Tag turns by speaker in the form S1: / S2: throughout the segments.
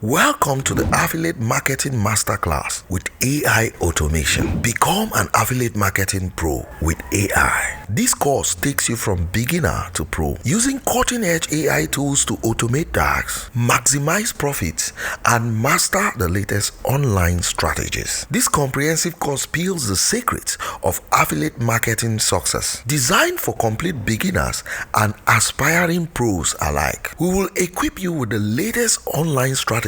S1: Welcome to the Affiliate Marketing Masterclass with AI Automation. Become an Affiliate Marketing Pro with AI. This course takes you from beginner to pro, using cutting-edge AI tools to automate tasks, maximize profits, and master the latest online strategies. This comprehensive course spills the secrets of affiliate marketing success, designed for complete beginners and aspiring pros alike. We will equip you with the latest online strategies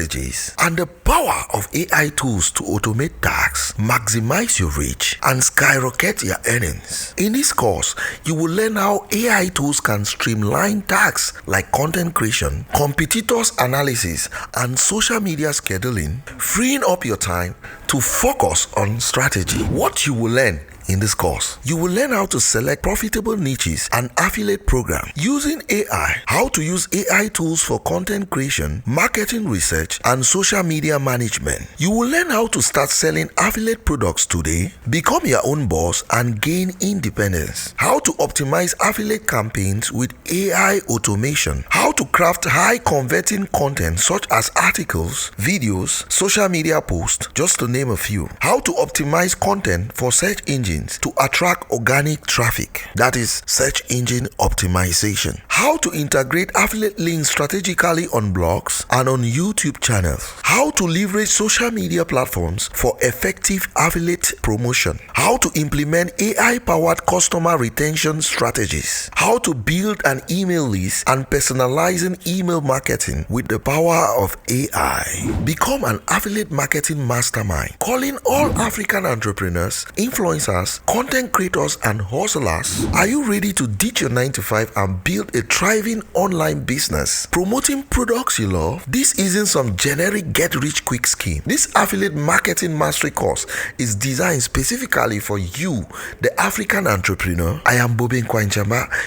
S1: and the power of AI tools to automate tasks, maximize your reach, and skyrocket your earnings. In this course, you will learn how AI tools can streamline tasks like content creation, competitors analysis, and social media scheduling, freeing up your time to focus on strategy. What you will learn in this course: you will learn how to select profitable niches and affiliate programs using AI, how to use AI tools for content creation, marketing research, and social media management. You will learn how to start selling affiliate products today, become your own boss, and gain independence. How to optimize affiliate campaigns with AI automation. How to craft high converting content such as articles, videos, social media posts, just to name a few. How to optimize content for search engines to attract organic traffic, that is search engine optimization. How to integrate affiliate links strategically on blogs and on YouTube channels. How to leverage social media platforms for effective affiliate promotion. How to implement AI-powered customer retention strategies. How to build an email list and personalizing email marketing with the power of AI. Become an affiliate marketing mastermind, calling all African entrepreneurs, influencers, content creators, and hustlers. Are you ready to ditch your 9-to-5 and build a thriving online business promoting products you love? This isn't some generic get-rich-quick scheme. This affiliate marketing mastery course is designed specifically for you, the African entrepreneur. I am Bobe Nkwain,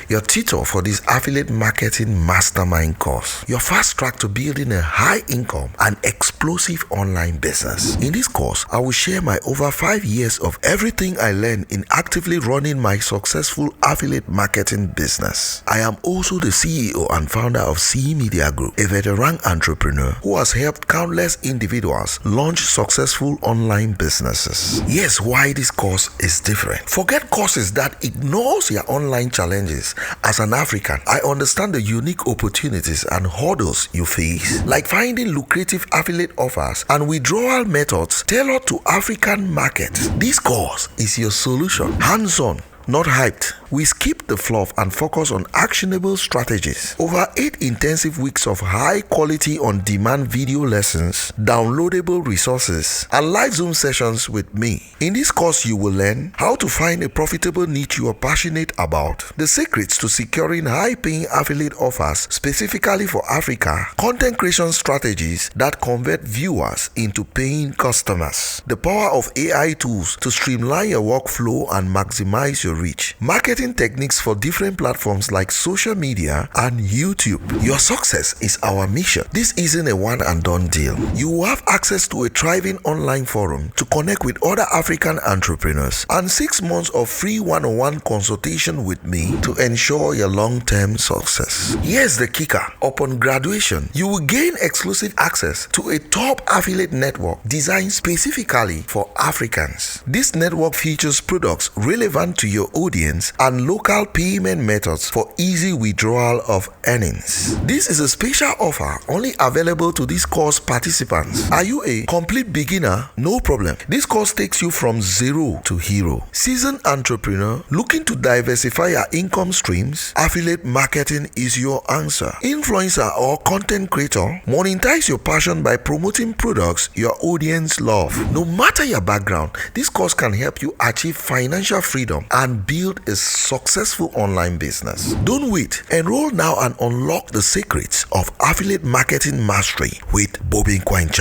S1: your tutor for this affiliate marketing mastermind course, your fast track to building a high income and explosive online business. In this course, I will share my over 5 years of everything I learned in actively running my successful affiliate marketing business. I am also the CEO and founder of CE Media Group, a veteran entrepreneur who has helped countless individuals launch successful online businesses. Yes, why this course is different. Forget courses that ignores your online challenges. As an African, I understand the unique opportunities and hurdles you face, like finding lucrative affiliate offers and withdrawal methods tailored to African markets. This course is your solution, hands-on, not hyped. We skip the fluff and focus on actionable strategies. Over 8 intensive weeks of high-quality on-demand video lessons, downloadable resources, and live Zoom sessions with me. In this course, you will learn how to find a profitable niche you are passionate about, the secrets to securing high-paying affiliate offers specifically for Africa, content creation strategies that convert viewers into paying customers, the power of AI tools to streamline your workflow and maximize your reach, marketing techniques for different platforms like social media and YouTube. Your success is our mission. This isn't a one and done deal. You will have access to a thriving online forum to connect with other African entrepreneurs and 6 months of free one-on-one consultation with me to ensure your long-term success. Here's the kicker. Upon graduation, you will gain exclusive access to a top affiliate network designed specifically for Africans. This network features products relevant to your audience and local payment methods for easy withdrawal of earnings. This is a special offer only available to this course participants. Are you a complete beginner? No problem. This course takes you from zero to hero. Seasoned entrepreneur looking to diversify your income streams? Affiliate marketing is your answer. Influencer or content creator? Monetize your passion by promoting products your audience love. No matter your background, this course can help you achieve financial freedom and build a successful online business. Don't wait. Enroll now and unlock the secrets of affiliate marketing mastery with Bobe Nkwain.